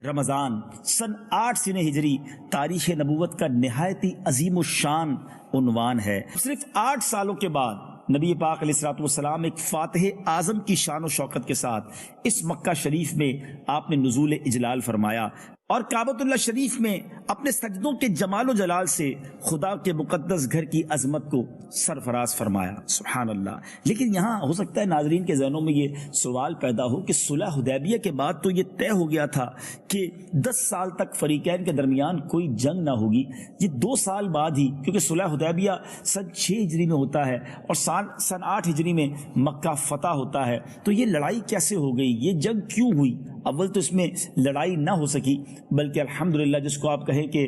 رمضان سن 8 سن ہجری تاریخ نبوت کا نہایت ہی عظیم الشان عنوان ہے۔ صرف 8 سالوں کے بعد نبی پاک علیہ الصلوۃ والسلام ایک فاتح اعظم کی شان و شوکت کے ساتھ اس مکہ شریف میں آپ نے نزول اجلال فرمایا اور کعبۃ اللہ شریف میں اپنے سجدوں کے جمال و جلال سے خدا کے مقدس گھر کی عظمت کو سرفراز فرمایا۔ سبحان اللہ۔ لیکن یہاں ہو سکتا ہے ناظرین کے ذہنوں میں یہ سوال پیدا ہو کہ صلح حدیبیہ کے بعد تو یہ طے ہو گیا تھا کہ 10 سال تک فریقین کے درمیان کوئی جنگ نہ ہوگی، یہ 2 سال بعد ہی، کیونکہ صلح حدیبیہ سن 6 ہجری میں ہوتا ہے اور سن 8 ہجری میں مکہ فتح ہوتا ہے، تو یہ لڑائی کیسے ہو گئی، یہ جنگ کیوں ہوئی؟ اول تو اس میں لڑائی نہ ہو سکی، بلکہ الحمدللہ جس کو آپ کہیں کہ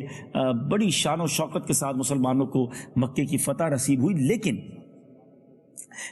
بڑی شان و شوکت کے ساتھ مسلمانوں کو مکے کی فتح نصیب ہوئی، لیکن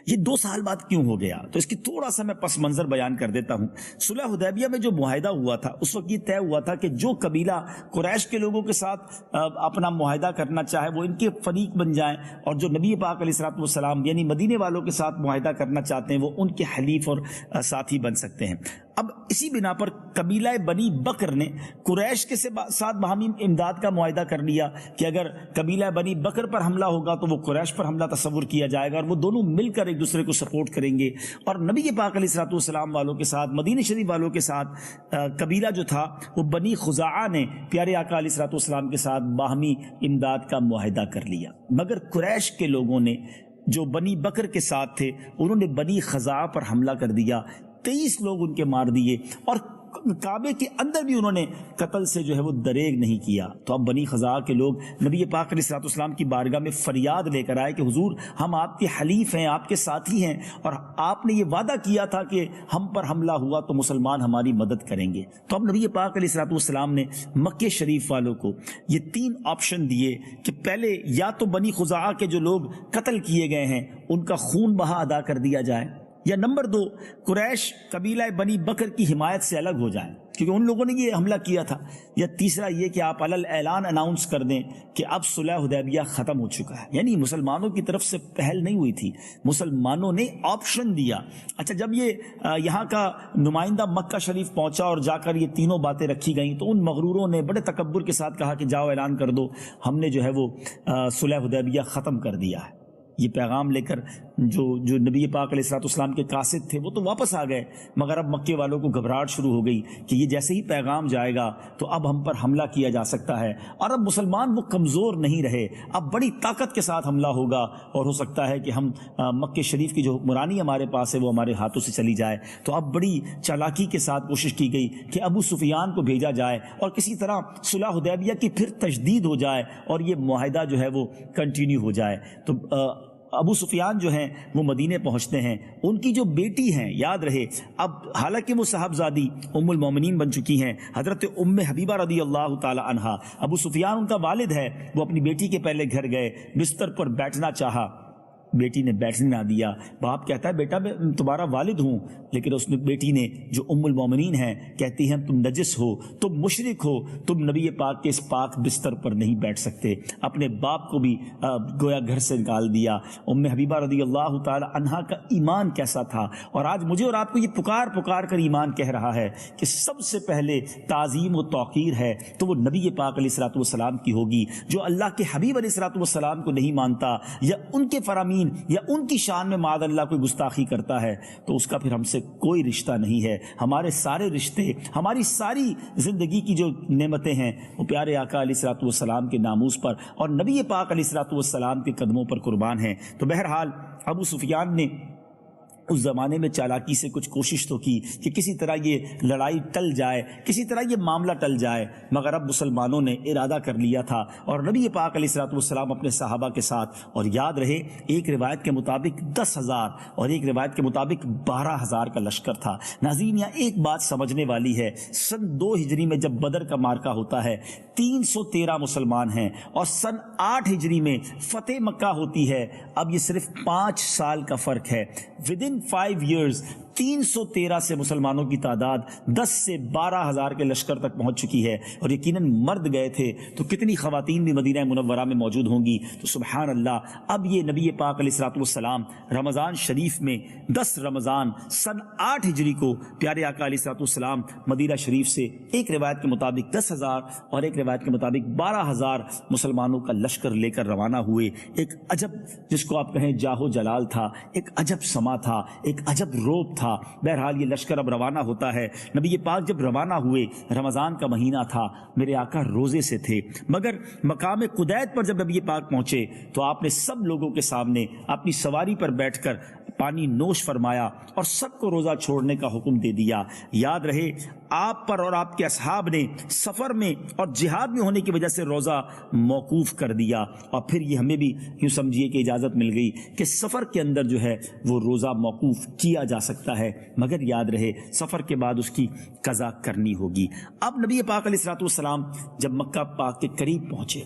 یہ 2 سال بعد کیوں ہو گیا؟ تو اس کی تھوڑا سا میں پس منظر بیان کر دیتا ہوں۔ صلح حدیبیہ میں جو معاہدہ ہوا تھا اس وقت یہ طے ہوا تھا کہ جو قبیلہ قریش کے لوگوں کے ساتھ اپنا معاہدہ کرنا چاہے وہ ان کے فریق بن جائیں، اور جو نبی پاک علیہ الصلوۃ والسلام یعنی مدینے والوں کے ساتھ معاہدہ کرنا چاہتے ہیں وہ ان کے حلیف اور ساتھی بن سکتے ہیں۔ اب اسی بنا پر قبیلہ بنی بکر نے قریش کے ساتھ باہمی امداد کا معاہدہ کر لیا کہ اگر قبیلہ بنی بکر پر حملہ ہوگا تو وہ قریش پر حملہ تصور کیا جائے گا اور وہ دونوں مل کر ایک دوسرے کو سپورٹ کریں گے۔ اور نبی پاک علیہ الصلوۃ والسلام والوں کے ساتھ مدینہ شریف والوں کے ساتھ قبیلہ جو تھا وہ بنی خزاعہ نے پیارے آقا علیہ الصلوۃ والسلام کے ساتھ باہمی امداد کا معاہدہ کر لیا، مگر قریش کے لوگوں نے جو بنی بکر کے ساتھ تھے انہوں نے بنی خزاعہ پر حملہ کر دیا، 23 لوگ ان کے مار دیے اور کعبے کے اندر بھی انہوں نے قتل سے جو ہے وہ دریغ نہیں کیا۔ تو اب بنی خزاعہ کے لوگ نبی پاک علیہ الصلوۃ والسلام کی بارگاہ میں فریاد لے کر آئے کہ حضور ہم آپ کے حلیف ہیں، آپ کے ساتھی ہیں، اور آپ نے یہ وعدہ کیا تھا کہ ہم پر حملہ ہوا تو مسلمان ہماری مدد کریں گے۔ تو اب نبی پاک علیہ الصلوۃ والسلام نے مکہ شریف والوں کو یہ 3 آپشن دیے کہ پہلے یا تو بنی خزاعہ کے جو لوگ قتل کیے گئے ہیں ان کا خون بہا ادا کر دیا جائے، یا نمبر 2 قریش قبیلہ بنی بکر کی حمایت سے الگ ہو جائیں کیونکہ ان لوگوں نے یہ حملہ کیا تھا، یا تیسرا یہ کہ آپ علل اعلان اناؤنس کر دیں کہ اب صلح حدیبیہ ختم ہو چکا ہے۔ یعنی مسلمانوں کی طرف سے پہل نہیں ہوئی تھی، مسلمانوں نے آپشن دیا۔ اچھا، جب یہ یہاں کا نمائندہ مکہ شریف پہنچا اور جا کر یہ تینوں باتیں رکھی گئیں تو ان مغروروں نے بڑے تکبر کے ساتھ کہا کہ جاؤ اعلان کر دو ہم نے جو ہے وہ صلح حدیبیہ ختم کر دیا ہے۔ یہ پیغام لے کر جو نبی پاک علیہ الصلوۃ والسلام کے قاصد تھے وہ تو واپس آ گئے، مگر اب مکے والوں کو گھبراہٹ شروع ہو گئی کہ یہ جیسے ہی پیغام جائے گا تو اب ہم پر حملہ کیا جا سکتا ہے، اور اب مسلمان وہ کمزور نہیں رہے، اب بڑی طاقت کے ساتھ حملہ ہوگا اور ہو سکتا ہے کہ ہم مکے شریف کی جو حکمرانی ہمارے پاس ہے وہ ہمارے ہاتھوں سے چلی جائے۔ تو اب بڑی چالاکی کے ساتھ کوشش کی گئی کہ ابو سفیان کو بھیجا جائے اور کسی طرح صلح حدیبیہ کی پھر تجدید ہو جائے اور یہ معاہدہ جو ہے وہ کنٹینیو ہو جائے۔ تو ابو سفیان جو ہیں وہ مدینے پہنچتے ہیں، ان کی جو بیٹی ہیں، یاد رہے اب حالانکہ وہ صاحبزادی ام المومنین بن چکی ہیں، حضرت ام حبیبہ رضی اللہ تعالی عنہا، ابو سفیان ان کا والد ہے، وہ اپنی بیٹی کے پہلے گھر گئے، بستر پر بیٹھنا چاہا، بیٹی نے بیٹھنے نہ دیا۔ باپ کہتا ہے بیٹا میں تمہارا والد ہوں، لیکن اس نے بیٹی نے جو ام المومنین ہیں کہتی ہیں تم نجس ہو، تم مشرک ہو، تم نبی پاک کے اس پاک بستر پر نہیں بیٹھ سکتے۔ اپنے باپ کو بھی گویا گھر سے نکال دیا۔ ام حبیبہ رضی اللہ تعالی عنہا کا ایمان کیسا تھا، اور آج مجھے اور آپ کو یہ پکار کر ایمان کہہ رہا ہے کہ سب سے پہلے تعظیم و توقیر ہے تو وہ نبی پاک علیہ الصلوۃ والسلام کی ہوگی۔ جو اللہ کے حبیب علیہ الصلوۃ والسلام کو نہیں مانتا یا ان کے فرامین یا ان کی شان میں معاذ اللہ کوئی گستاخی کرتا ہے تو اس کا پھر ہم سے کوئی رشتہ نہیں ہے۔ ہمارے سارے رشتے، ہماری ساری زندگی کی جو نعمتیں ہیں وہ پیارے آقا علیہ الصلوۃ والسلام کے ناموس پر اور نبی پاک علیہ الصلوۃ والسلام کے قدموں پر قربان ہیں۔ تو بہرحال ابو سفیان نے اس زمانے میں چالاکی سے کچھ کوشش تو کی کہ کسی طرح یہ لڑائی ٹل جائے، کسی طرح یہ معاملہ ٹل جائے، مگر اب مسلمانوں نے ارادہ کر لیا تھا اور نبی پاک علیہ الصلوۃ والسلام اپنے صحابہ کے ساتھ، اور یاد رہے ایک روایت کے مطابق 10,000 اور ایک روایت کے مطابق 12,000 کا لشکر تھا۔ ناظرین یہاں ایک بات سمجھنے والی ہے، سن 2 ہجری میں جب بدر کا مارکا ہوتا ہے 313 مسلمان ہیں، اور سن 8 ہجری میں فتح مکہ ہوتی ہے۔ اب یہ صرف 5 سال کا فرق ہے، ودن 5 years 313 سے مسلمانوں کی تعداد 10 سے 12,000 کے لشکر تک پہنچ چکی ہے، اور یقیناً مرد گئے تھے تو کتنی خواتین بھی مدینہ منورہ میں موجود ہوں گی. تو سبحان اللہ، اب یہ نبی پاک علیہ الصلوۃ والسلام رمضان شریف میں 10 رمضان سن 8 ہجری کو پیارے آقا علیہ الصلوۃ والسلام مدینہ شریف سے ایک روایت کے مطابق 10,000 اور ایک روایت کے مطابق 12,000 مسلمانوں کا لشکر لے کر روانہ ہوئے. ایک عجب، جس کو آپ کہیں جاہو جلال تھا، ایک عجب سما تھا، ایک عجب روب تھا. بہرحال یہ لشکر اب روانہ ہوتا ہے. نبی پاک جب روانہ ہوئے، رمضان کا مہینہ تھا، میرے آقا روزے سے تھے، مگر مقام قدید پر جب نبی پاک پہنچے تو آپ نے سب لوگوں کے سامنے اپنی سواری پر بیٹھ کر پانی نوش فرمایا اور سب کو روزہ چھوڑنے کا حکم دے دیا. یاد رہے، آپ پر اور آپ کے اصحاب نے سفر میں اور جہاد میں ہونے کی وجہ سے روزہ موقوف کر دیا، اور پھر یہ ہمیں بھی یوں سمجھیے کہ اجازت مل گئی کہ سفر کے اندر جو ہے وہ روزہ موقوف کیا جا سکتا ہے، مگر یاد رہے سفر کے بعد اس کی قضا کرنی ہوگی. اب نبی پاک علیہ الصلوۃ والسلام جب مکہ پاک کے قریب پہنچے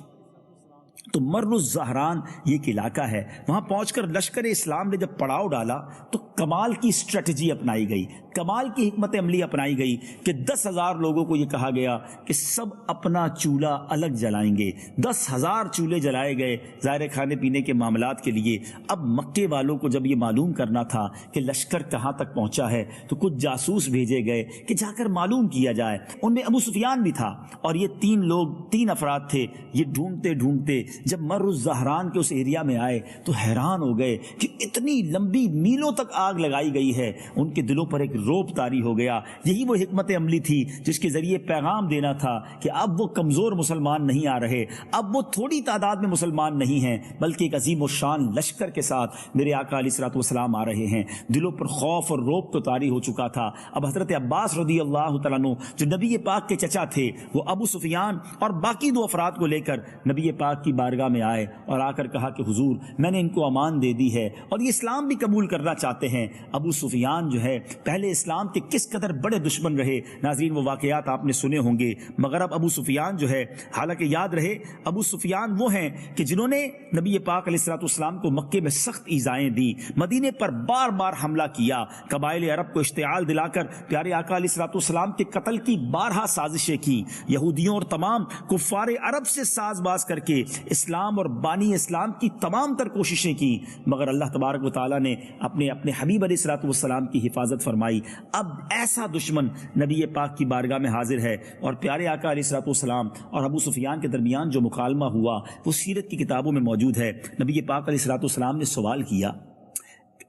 تو مر الزہران یہ ایک علاقہ ہے، وہاں پہنچ کر لشکر اسلام نے جب پڑاؤ ڈالا تو کمال کی اسٹریٹجی اپنائی گئی، کمال کی حکمت عملی اپنائی گئی کہ 10,000 لوگوں کو یہ کہا گیا کہ سب اپنا چولہا الگ جلائیں گے. 10,000 چولہے جلائے گئے ظاہر کھانے پینے کے معاملات کے لیے. اب مکے والوں کو جب یہ معلوم کرنا تھا کہ لشکر کہاں تک پہنچا ہے تو کچھ جاسوس بھیجے گئے کہ جا کر معلوم کیا جائے. ان میں ابو سفیان بھی تھا، اور یہ 3 افراد تھے. یہ ڈھونڈتے ڈھونڈتے جب مر الزہران کے اس ایریا میں آئے تو حیران ہو گئے کہ اتنی لمبی میلوں تک آگ لگائی گئی ہے. ان کے دلوں پر ایک روب طاری ہو گیا. یہی وہ حکمت عملی تھی جس کے ذریعے پیغام دینا تھا کہ اب وہ کمزور مسلمان نہیں آ رہے، اب وہ تھوڑی تعداد میں مسلمان نہیں ہیں، بلکہ ایک عظیم الشان لشکر کے ساتھ میرے آقا علیہ الصلوۃ والسلام آ رہے ہیں. دلوں پر خوف اور روب تو طاری ہو چکا تھا. اب حضرت عباس رضی اللہ تعالیٰ عنہ جو نبی پاک کے چچا تھے، وہ ابو سفیان اور باقی 2 افراد کو لے کر نبی پاک کی بارگاہ میں آئے اور آ کر کہا کہ حضور میں نے ان کو امان دے دی ہے اور یہ اسلام بھی قبول کرنا چاہتے ہیں. ابو سفیان جو ہے پہلے اسلام کے کس قدر بڑے دشمن رہے، ناظرین وہ واقعات آپ نے سنے ہوں گے. مگر اب ابو سفیان جو ہے، حالانکہ یاد رہے ابو سفیان وہ ہیں کہ جنہوں نے نبی پاک علیہ الصلوۃ والسلام کو مکے میں سخت ایذائیں دی، مدینے پر بار بار حملہ کیا، قبائل عرب کو اشتعال دلا کر پیارے آقا علیہ الصلوۃ والسلام کے قتل کی بارہا سازشیں کی، یہودیوں اور تمام کفار عرب سے ساز باز کر کے اسلام اور بانی اسلام کی تمام تر کوششیں کی. مگر اللہ تبارک و تعالیٰ نے اپنے حبیب علیہ الصلوۃ والسلام کی حفاظت فرمائی. اب ایسا دشمن نبی پاک کی بارگاہ میں حاضر ہے، اور پیارے آقا علیہ الصلوۃ والسلام اور ابو سفیان کے درمیان جو مکالمہ ہوا وہ سیرت کی کتابوں میں موجود ہے. نبی پاک علیہ الصلوۃ والسلام نے سوال کیا،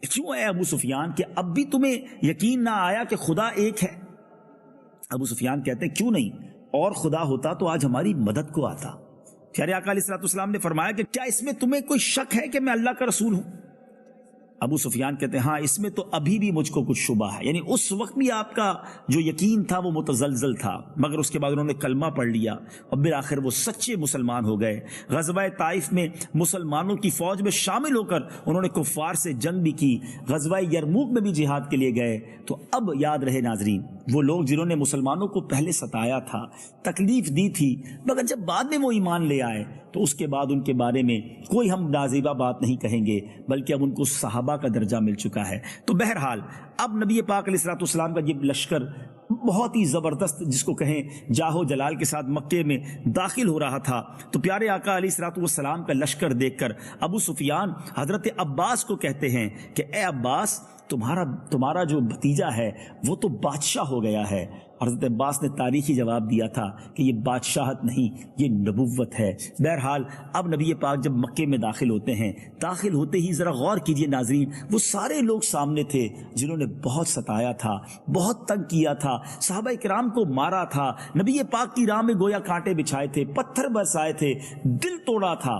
کیوں اے ابو سفیان کہ اب بھی تمہیں یقین نہ آیا کہ خدا ایک ہے؟ ابو سفیان کہتے ہیں کیوں نہیں، اور خدا ہوتا تو آج ہماری مدد کو آتا. پیارے آقا علیہ الصلوۃ والسلام نے فرمایا کہ کیا اس میں تمہیں کوئی شک ہے کہ میں اللہ کا رسول ہوں؟ ابو سفیان کہتے ہیں ہاں، اس میں تو ابھی بھی مجھ کو کچھ شبہ ہے. یعنی اس وقت بھی آپ کا جو یقین تھا وہ متزلزل تھا، مگر اس کے بعد انہوں نے کلمہ پڑھ لیا اور بالآخر وہ سچے مسلمان ہو گئے. غزوہ طائف میں مسلمانوں کی فوج میں شامل ہو کر انہوں نے کفار سے جنگ بھی کی، غزوہ یرموک میں بھی جہاد کے لیے گئے. تو اب یاد رہے ناظرین، وہ لوگ جنہوں نے مسلمانوں کو پہلے ستایا تھا، تکلیف دی تھی، مگر جب بعد میں وہ ایمان لے آئے تو اس کے بعد ان کے بارے میں کوئی ہم نازیبہ بات نہیں کہیں گے، بلکہ اب ان کو صحابہ کا درجہ مل چکا ہے. تو بہرحال اب نبی پاک علیہ الصلوۃ والسلام کا یہ لشکر بہت ہی زبردست، جس کو کہیں جاہو جلال کے ساتھ مکے میں داخل ہو رہا تھا. تو پیارے آقا علیہ الصلوۃ والسلام کا لشکر دیکھ کر ابو سفیان حضرت عباس کو کہتے ہیں کہ اے عباس، تمہارا جو بھتیجا ہے وہ تو بادشاہ ہو گیا ہے. حضرت عباس نے تاریخی جواب دیا تھا کہ یہ بادشاہت نہیں، یہ نبوت ہے. بہرحال اب نبی پاک جب مکے میں داخل ہوتے ہیں، داخل ہوتے ہی ذرا غور کیجئے ناظرین، وہ سارے لوگ سامنے تھے جنہوں نے بہت ستایا تھا، بہت تنگ کیا تھا، صحابہ کرام کو مارا تھا، نبی پاک کی راہ میں گویا کانٹے بچھائے تھے، پتھر برسائے تھے، دل توڑا تھا.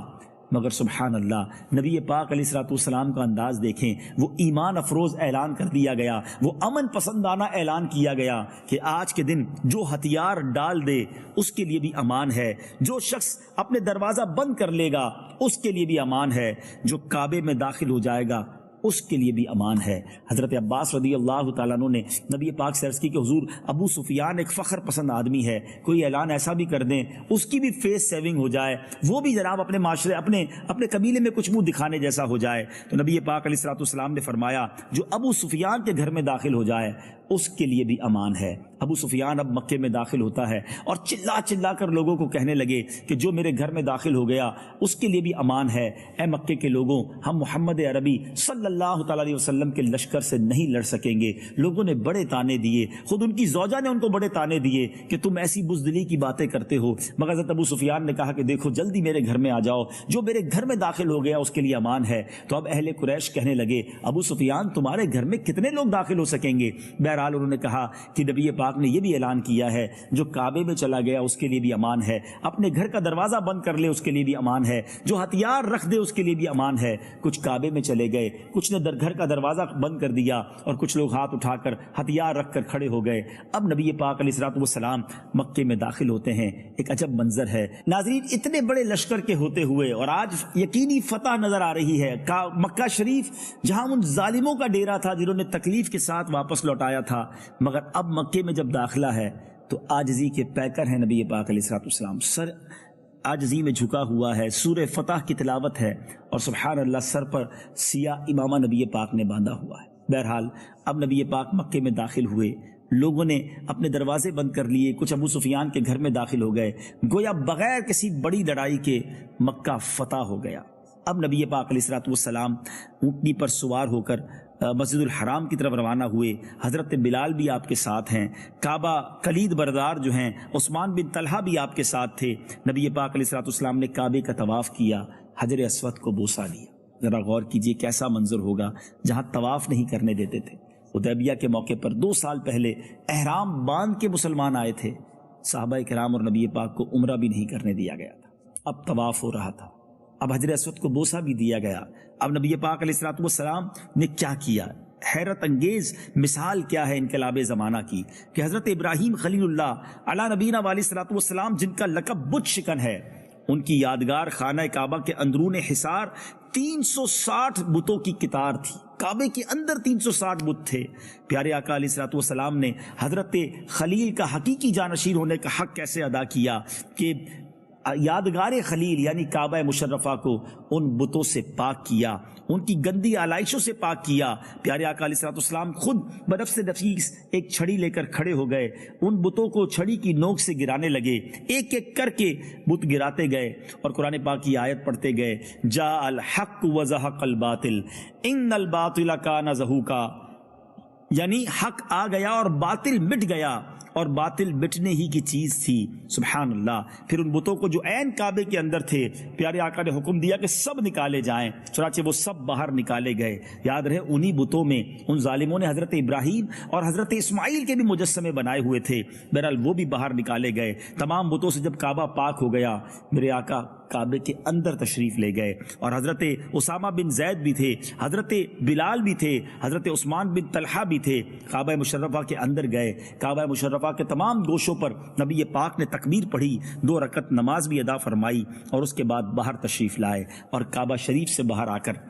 مگر سبحان اللہ، نبی پاک علیہ الصلوۃ والسلام کا انداز دیکھیں، وہ ایمان افروز اعلان کر دیا گیا، وہ امن پسندانہ اعلان کیا گیا کہ آج کے دن جو ہتھیار ڈال دے اس کے لیے بھی امان ہے، جو شخص اپنے دروازہ بند کر لے گا اس کے لیے بھی امان ہے، جو کعبے میں داخل ہو جائے گا اس کے لیے بھی امان ہے۔ حضرت عباس رضی اللہ تعالیٰ عنہ نے نبی پاک سے عرض کی کہ حضور ابو سفیان ایک فخر پسند آدمی ہے، کوئی اعلان ایسا بھی کر دیں اس کی بھی فیس سیونگ ہو جائے، وہ بھی جناب اپنے معاشرے اپنے قبیلے میں کچھ منہ دکھانے جیسا ہو جائے۔ تو نبی پاک علیہ الصلوۃ والسلام نے فرمایا جو ابو سفیان کے گھر میں داخل ہو جائے اس کے لیے بھی امان ہے۔ ابو سفیان اب مکے میں داخل ہوتا ہے اور چلا چلا کر لوگوں کو کہنے لگے کہ جو میرے گھر میں داخل ہو گیا اس کے لیے بھی امان ہے۔ اے مکے کے لوگوں، ہم محمد عربی صلی اللہ تعالیٰ علیہ وسلم کے لشکر سے نہیں لڑ سکیں گے۔ لوگوں نے بڑے تانے دیے، خود ان کی زوجہ نے ان کو بڑے تانے دیے کہ تم ایسی بزدلی کی باتیں کرتے ہو، مگر حضرت ابو سفیان نے کہا کہ دیکھو جلدی میرے گھر میں آ جاؤ، جو میرے گھر میں داخل ہو گیا اس کے لیے امان ہے۔ تو اب اہل قریش کہنے لگے ابو سفیان تمہارے گھر میں کتنے لوگ داخل ہو سکیں گے؟ بہرحال انہوں نے کہا کہ نبی پاک نے یہ بھی اعلان کیا ہے جو کعبے میں چلا گیا اس کے لیے بھی امان ہے، اپنے گھر کا دروازہ بند کر لے اس کے لیے بھی امان ہے، جو ہتھیار رکھ دے اس کے لیے بھی امان ہے۔ کچھ کعبے میں چلے گئے، کچھ نے گھر کا دروازہ بند کر دیا اور کچھ لوگ ہاتھ اٹھا کر ہتھیار رکھ کر کھڑے ہو گئے۔ اب نبی پاک علیہ الصلوۃ والسلام مکے میں داخل ہوتے ہیں، ایک عجب منظر ہے ناظرین، اتنے بڑے لشکر کے ہوتے ہوئے، اور آج یقینی فتح نظر آ رہی ہے۔ مکہ شریف جہاں ان ظالموں کا ڈیرا تھا جنہوں نے تکلیف کے ساتھ واپس لوٹایا تھا، مگر اب مکے میں جب داخلہ ہے تو عاجزی کے پیکر ہیں نبی پاک علیہ الصلوۃ والسلام، سر عاجزی میں جھکا ہوا ہے، سورہ فتح کی تلاوت ہے اور سبحان اللہ سر پر سیاہ امامہ نبی پاک نے باندھا ہوا ہے۔ بہرحال اب نبی پاک مکے میں داخل ہوئے، لوگوں نے اپنے دروازے بند کر لیے، کچھ ابو سفیان کے گھر میں داخل ہو گئے، گویا بغیر کسی بڑی لڑائی کے مکہ فتح ہو گیا۔ اب نبی پاک علیہ الصلوۃ والسلام اونٹنی پر سوار ہو کر مسجد الحرام کی طرف روانہ ہوئے، حضرت بلال بھی آپ کے ساتھ ہیں، کعبہ کلید بردار جو ہیں عثمان بن طلحہ بھی آپ کے ساتھ تھے۔ نبی پاک علیہ الصلوۃ والسلام نے کعبے کا طواف کیا، حجر اسود کو بوسہ دیا۔ ذرا غور کیجئے کیسا منظر ہوگا جہاں طواف نہیں کرنے دیتے تھے۔ حدیبیہ کے موقع پر 2 سال پہلے احرام باندھ کے مسلمان آئے تھے، صحابہ کرام اور نبی پاک کو عمرہ بھی نہیں کرنے دیا گیا تھا، اب طواف ہو رہا تھا، اب حجر اسود کو بوسہ بھی دیا گیا۔ اب نبی پاک علیہ الصلوۃ والسلام نے کیا کیا؟ حیرت انگیز مثال کیا ہے انقلاب زمانہ کی کہ حضرت ابراہیم خلیل اللہ علی نبینا علیہ الصلوۃ والسلام جن کا لقب بت شکن ہے، ان کی یادگار خانہ کعبہ کے اندرون حصار 360 بتوں کی قطار تھی، کعبے کے اندر 360 بت تھے۔ پیارے آقا علیہ الصلوۃ والسلام نے حضرت خلیل کا حقیقی جانشین ہونے کا حق کیسے ادا کیا کہ یادگار خلیل یعنی کعبہ مشرفہ کو ان بتوں سے پاک کیا، ان کی گندی آلائشوں سے پاک کیا۔ پیارے آقا علیہ الصلوۃ والسلام خود بنفس نفیس ایک چھڑی لے کر کھڑے ہو گئے، ان بتوں کو چھڑی کی نوک سے گرانے لگے، ایک ایک کر کے بت گراتے گئے اور قرآن پاک کی آیت پڑھتے گئے، جاء الحق وزہق الباطل ان الباطل کان زہوقا، یعنی حق آ گیا اور باطل مٹ گیا، اور باطل مٹنے ہی کی چیز تھی۔ سبحان اللہ۔ پھر ان بتوں کو جو عین کعبے کے اندر تھے پیارے آقا نے حکم دیا کہ سب نکالے جائیں، چنانچہ وہ سب باہر نکالے گئے۔ یاد رہے انہی بتوں میں ان ظالموں نے حضرت ابراہیم اور حضرت اسماعیل کے بھی مجسمے بنائے ہوئے تھے، بہرحال وہ بھی باہر نکالے گئے۔ تمام بتوں سے جب کعبہ پاک ہو گیا، میرے آقا کعبے کے اندر تشریف لے گئے اور حضرت اسامہ بن زید بھی تھے، حضرت بلال بھی تھے، حضرت عثمان بن طلحہ بھی تھے، کعبہ مشرفہ کے اندر گئے۔ کعبہ مشرفہ کے تمام گوشوں پر نبی پاک نے تکبیر پڑھی، 2 رکعت نماز بھی ادا فرمائی اور اس کے بعد باہر تشریف لائے، اور کعبہ شریف سے باہر آ کر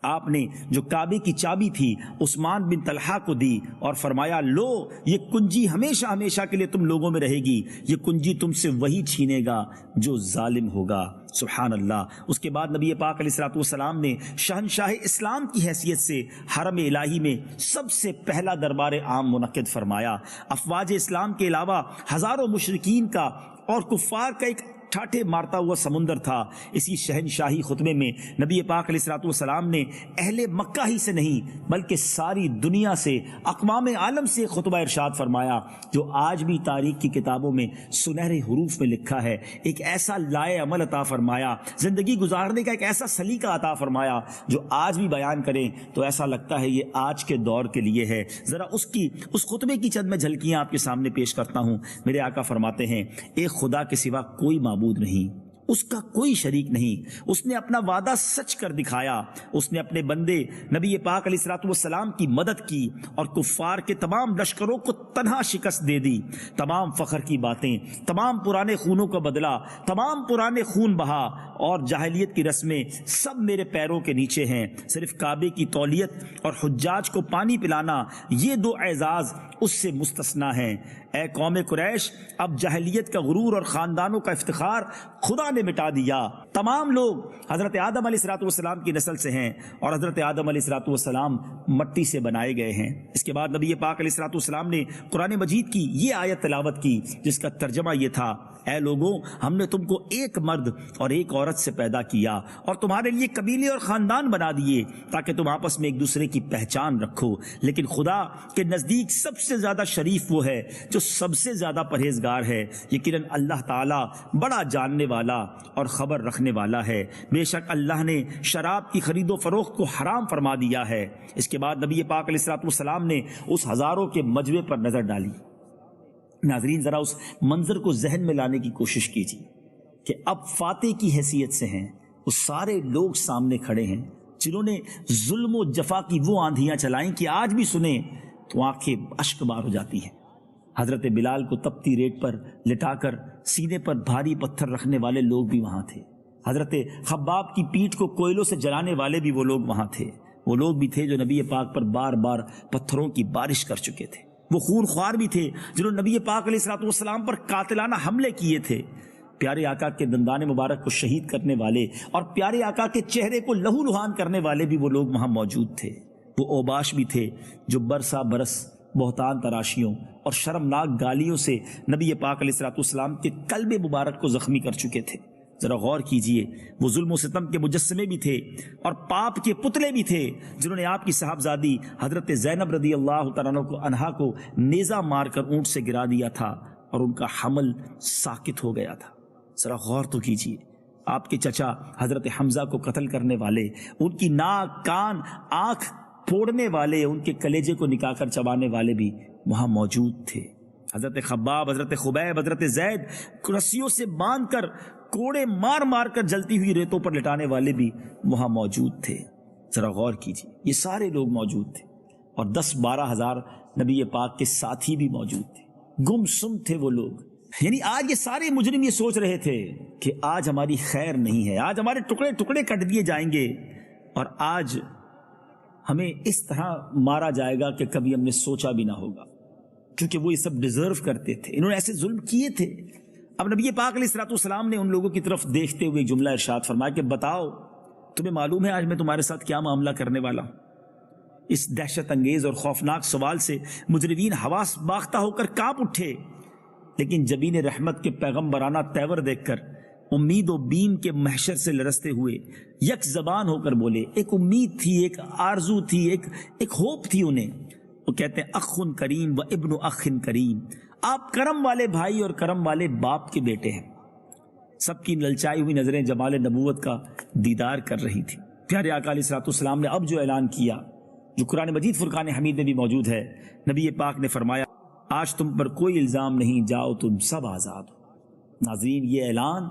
آپ نے جو کعبے کی چابی تھی عثمان بن طلحہ کو دی اور فرمایا لو یہ کنجی ہمیشہ ہمیشہ کے لیے تم لوگوں میں رہے گی، یہ کنجی تم سے وہی چھینے گا جو ظالم ہوگا۔ سبحان اللہ۔ اس کے بعد نبی پاک علیہ الصلوۃ والسلام نے شہنشاہ اسلام کی حیثیت سے حرم الہی میں سب سے پہلا دربار عام منعقد فرمایا۔ افواج اسلام کے علاوہ ہزاروں مشرکین کا اور کفار کا ایک ٹھاٹھے مارتا ہوا سمندر تھا۔ اسی شہنشاہی خطبے میں نبی پاک علیہ الصلوۃ والسلام نے اہل مکہ ہی سے نہیں بلکہ ساری دنیا سے، اقوام عالم سے خطبہ ارشاد فرمایا جو آج بھی تاریخ کی کتابوں میں سنہرے حروف میں لکھا ہے۔ ایک ایسا لائے عمل عطا فرمایا، زندگی گزارنے کا ایک ایسا سلیقہ عطا فرمایا جو آج بھی بیان کریں تو ایسا لگتا ہے یہ آج کے دور کے لیے ہے۔ ذرا اس خطبے کی چند میں جھلکیاں آپ کے سامنے پیش کرتا ہوں۔ میرے آقا فرماتے ہیں ایک خدا کے سوا کوئی معبود نہیں، اس کا کوئی شریک نہیں. اس نے اپنا وعدہ سچ کر دکھایا. اس نے اپنے بندے نبی پاک علیہ الصلوۃ والسلام کی مدد کی اور کفار کے تمام لشکروں کو تنہا شکست دے دی. تمام فخر کی باتیں، تمام پرانے خونوں کا بدلہ، تمام پرانے خون بہا اور جاہلیت کی رسمیں سب میرے پیروں کے نیچے ہیں. صرف کعبے کی تولیت اور حجاج کو پانی پلانا، یہ دو اعزاز اس سے مستثنا ہیں. اے قوم قریش، اب جاہلیت کا غرور اور خاندانوں کا افتخار خدا نے مٹا دیا. تمام لوگ حضرت آدم علیہ الصلوۃ والسلام کی نسل سے ہیں اور حضرت آدم علیہ الصلوۃ والسلام مٹی سے بنائے گئے ہیں. اس کے بعد نبی پاک علیہ الصلوۃ والسلام نے قرآن مجید کی یہ آیت تلاوت کی جس کا ترجمہ یہ تھا: اے لوگوں، ہم نے تم کو ایک مرد اور ایک عورت سے پیدا کیا اور تمہارے لیے قبیلے اور خاندان بنا دیے تاکہ تم آپس میں ایک دوسرے کی پہچان رکھو. لیکن خدا کے نزدیک سب سے زیادہ شریف وہ ہے جو سب سے زیادہ پرہیزگار ہے. یقیناً اللہ تعالیٰ بڑا جاننے والا اور خبر رکھنے والا ہے. بے شک اللہ نے شراب کی خرید و فروخت کو حرام فرما دیا ہے. اس کے بعد نبی پاک علیہ الصلوۃ والسلام نے اس ہزاروں کے مجمع پر نظر ڈالی. ناظرین، ذرا اس منظر کو ذہن میں لانے کی کوشش کیجیے کہ اب فاتح کی حیثیت سے ہیں وہ سارے لوگ سامنے کھڑے ہیں جنہوں نے ظلم و جفا کی وہ آندھیاں چلائیں کہ آج بھی سنیں تو آنکھیں اشک بار ہو جاتی ہیں. حضرت بلال کو تپتی ریت پر لٹا کر سینے پر بھاری پتھر رکھنے والے لوگ بھی وہاں تھے. حضرت خباب کی پیٹھ کو کوئلوں سے جلانے والے بھی وہ لوگ وہاں تھے. وہ لوگ بھی تھے جو نبی پاک پر بار بار پتھروں کی بارش کر چکے تھے. وہ خون خوار بھی تھے جنہوں نے نبی پاک علیہ الصلوۃ والسلام پر قاتلانہ حملے کیے تھے. پیارے آقا کے دندان مبارک کو شہید کرنے والے اور پیارے آقا کے چہرے کو لہو لہان کرنے والے بھی وہ لوگ وہاں موجود تھے. وہ اوباش بھی تھے جو برسا برس بہتان تراشیوں اور شرمناک گالیوں سے نبی پاک علیہ الصلوۃ والسلام کے قلب مبارک کو زخمی کر چکے تھے. ذرا غور کیجئے، وہ ظلم و ستم کے مجسمے بھی تھے اور پاپ کے پتلے بھی تھے جنہوں نے آپ کی صاحبزادی حضرت زینب رضی اللہ تعالیٰ عنہا کو نیزہ مار کر اونٹ سے گرا دیا تھا اور ان کا حمل ساکت ہو گیا تھا. ذرا غور تو کیجئے، آپ کے چچا حضرت حمزہ کو قتل کرنے والے، ان کی ناک، کان، آنکھ پھوڑنے والے، ان کے کلیجے کو نکال کر چبانے والے بھی وہاں موجود تھے. حضرت خباب، حضرت خبیب، حضرت زید رسیوں سے باندھ کر کوڑے مار مار کر جلتی ہوئی ریتوں پر لٹانے والے بھی وہاں موجود تھے. ذرا غور کیجیے، یہ سارے لوگ موجود تھے اور 10-12 ہزار نبی پاک کے ساتھی بھی موجود تھے. گم سم تھے وہ لوگ. یعنی آج یہ سارے مجرم یہ سوچ رہے تھے کہ آج ہماری خیر نہیں ہے، آج ہمارے ٹکڑے ٹکڑے کٹ دیے جائیں گے اور آج ہمیں اس طرح مارا جائے گا کہ کبھی ہم نے سوچا بھی نہ ہوگا، کیونکہ وہ یہ سب ڈیزرو کرتے تھے، انہوں نے ایسے ظلم کیے تھے. اب نبی پاک علیہ الصلوۃ والسلام نے ان لوگوں کی طرف دیکھتے ہوئے ایک جملہ ارشاد فرمایا کہ بتاؤ تمہیں معلوم ہے آج میں تمہارے ساتھ کیا معاملہ کرنے والا ہوں. اس دہشت انگیز اور خوفناک سوال سے مجرمین حواس باختہ ہو کر کانپ اٹھے، لیکن جبین رحمت کے پیغمبرانہ تیور دیکھ کر امید و بیم کے محشر سے لرزتے ہوئے یک زبان ہو کر بولے. ایک امید تھی، ایک آرزو تھی، ایک ہوپ تھی انہیں. وہ کہتے ہیں اخ کریم و ابن اخ کریم، آپ کرم والے بھائی اور کرم والے باپ کے بیٹے ہیں. سب کی للچائی ہوئی نظریں جمال نبوت کا دیدار کر رہی تھی. پیارے آقا علیہ الصلوۃ والسلام نے اب جو اعلان کیا، جو قرآن مجید فرقان حمید میں بھی موجود ہے، نبی پاک نے فرمایا آج تم پر کوئی الزام نہیں، جاؤ تم سب آزاد ہو. ناظرین، یہ اعلان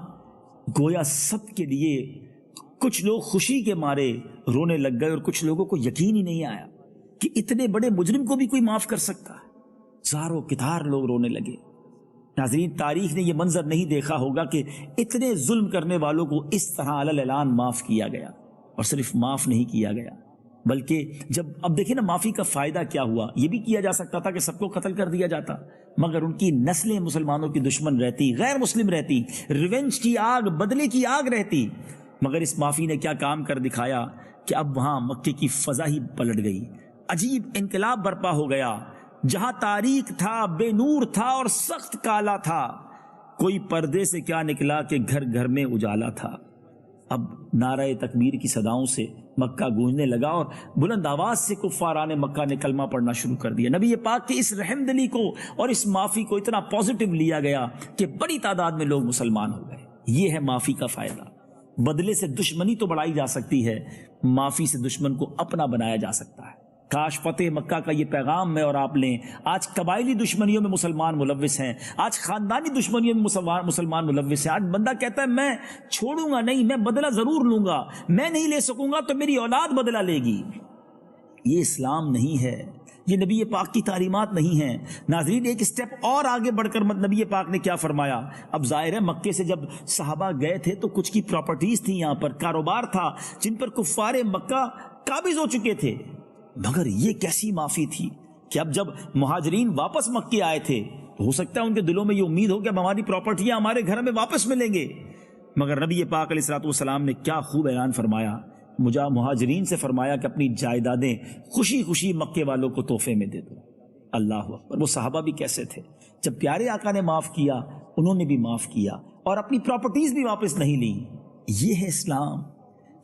گویا سب کے لیے، کچھ لوگ خوشی کے مارے رونے لگ گئے اور کچھ لوگوں کو یقین ہی نہیں آیا کہ اتنے بڑے مجرم کو بھی کوئی معاف کر سکتا ہے. زاروں کتار لوگ رونے لگے. ناظرین، تاریخ نے یہ منظر نہیں دیکھا ہوگا کہ اتنے ظلم کرنے والوں کو اس طرح علی الاعلان معاف کیا گیا. اور صرف معاف نہیں کیا گیا بلکہ جب اب دیکھیں نا معافی کا فائدہ کیا ہوا. یہ بھی کیا جا سکتا تھا کہ سب کو قتل کر دیا جاتا، مگر ان کی نسلیں مسلمانوں کی دشمن رہتی، غیر مسلم رہتی، ریونج کی آگ، بدلے کی آگ رہتی. مگر اس معافی نے کیا کام کر دکھایا کہ اب وہاں مکے کی فضا ہی پلٹ گئی. عجیب انقلاب برپا ہو گیا. جہاں تاریک تھا، بے نور تھا اور سخت کالا تھا، کوئی پردے سے کیا نکلا کہ گھر گھر میں اجالا تھا. اب نعرہ تکبیر کی صداؤں سے مکہ گونجنے لگا اور بلند آواز سے کفاران مکہ نے کلمہ پڑھنا شروع کر دیا. نبی پاک کی اس رحم دلی کو اور اس معافی کو اتنا پازیٹیو لیا گیا کہ بڑی تعداد میں لوگ مسلمان ہو گئے. یہ ہے معافی کا فائدہ. بدلے سے دشمنی تو بڑھائی جا سکتی ہے، معافی سے دشمن کو اپنا بنایا جا سکتا ہے. کاش فتح مکہ کا یہ پیغام میں اور آپ لیں. آج قبائلی دشمنیوں میں مسلمان ملوث ہیں, آج خاندانی دشمنیوں میں مسلمان ملوث ہیں. آج بندہ کہتا ہے میں چھوڑوں گا نہیں, میں بدلہ ضرور لوں گا, میں نہیں لے سکوں گا تو میری اولاد بدلہ لے گی. یہ اسلام نہیں ہے, یہ نبی پاک کی تعلیمات نہیں ہیں. ناظرین ایک سٹیپ اور آگے بڑھ کر نبی پاک نے کیا فرمایا. اب ظاہر ہے مکے سے جب صحابہ گئے تھے تو کچھ کی پراپرٹیز تھی, یہاں پر کاروبار تھا جن پر کفار مکہ قابض ہو چکے تھے. مگر یہ کیسی معافی تھی کہ اب جب مہاجرین واپس مکے آئے تھے تو ہو سکتا ہے ان کے دلوں میں یہ امید ہو کہ اب ہماری پراپرٹیاں ہمارے گھر میں واپس ملیں گے. مگر نبی پاک علیہ الصلوۃ والسلام نے کیا خوب اعلان فرمایا. مجھے مہاجرین سے فرمایا کہ اپنی جائیدادیں خوشی خوشی مکے والوں کو تحفے میں دے دو. اللہ اکبر. وہ صحابہ بھی کیسے تھے, جب پیارے آقا نے معاف کیا انہوں نے بھی معاف کیا اور اپنی پراپرٹیز بھی واپس نہیں لیں. یہ ہے اسلام.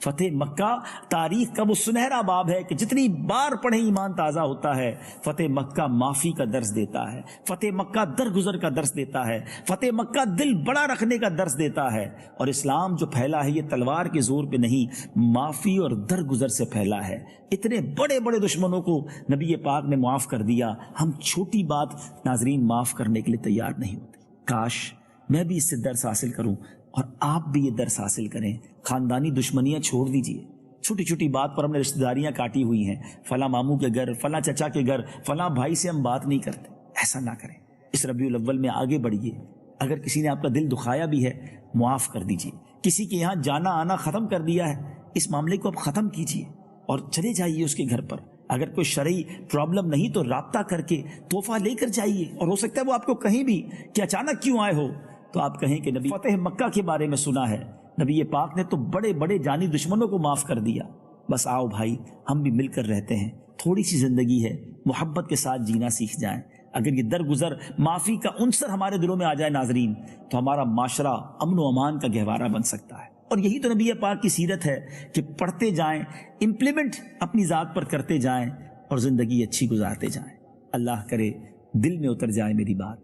فتح مکہ تاریخ کا وہ سنہرا باب ہے کہ جتنی بار پڑھیں ایمان تازہ ہوتا ہے. فتح مکہ معافی کا درس دیتا ہے, فتح مکہ درگزر کا درس دیتا ہے, فتح مکہ دل بڑا رکھنے کا درس دیتا ہے. اور اسلام جو پھیلا ہے یہ تلوار کے زور پہ نہیں, معافی اور درگزر سے پھیلا ہے. اتنے بڑے بڑے دشمنوں کو نبی پاک نے معاف کر دیا. ہم چھوٹی بات ناظرین معاف کرنے کے لیے تیار نہیں ہوتے. کاش میں بھی اس سے درس حاصل کروں اور آپ بھی یہ درس حاصل کریں. خاندانی دشمنیاں چھوڑ دیجئے. چھوٹی چھوٹی بات پر ہم نے رشتہ داریاں کاٹی ہوئی ہیں, فلاں ماموں کے گھر, فلاں چچا کے گھر, فلاں بھائی سے ہم بات نہیں کرتے. ایسا نہ کریں. اس ربیع الاول میں آگے بڑھیے. اگر کسی نے آپ کا دل دکھایا بھی ہے معاف کر دیجئے. کسی کے یہاں جانا آنا ختم کر دیا ہے, اس معاملے کو اب ختم کیجئے اور چلے جائیے اس کے گھر پر. اگر کوئی شرعی پرابلم نہیں تو رابطہ کر کے تحفہ لے کر جائیے. اور ہو سکتا ہے وہ آپ کو کہیں بھی کہ اچانک کیوں آئے ہو تو آپ کہیں کہ نبی فتح مکہ کے بارے میں سنا ہے, نبی پاک نے تو بڑے بڑے جانی دشمنوں کو معاف کر دیا. بس آؤ بھائی ہم بھی مل کر رہتے ہیں, تھوڑی سی زندگی ہے, محبت کے ساتھ جینا سیکھ جائیں. اگر یہ درگزر معافی کا عنصر ہمارے دلوں میں آ جائے ناظرین تو ہمارا معاشرہ امن و امان کا گہوارہ بن سکتا ہے. اور یہی تو نبی پاک کی سیرت ہے کہ پڑھتے جائیں, امپلیمنٹ اپنی ذات پر کرتے جائیں اور زندگی اچھی گزارتے جائیں. اللہ کرے دل میں اتر جائے میری بات.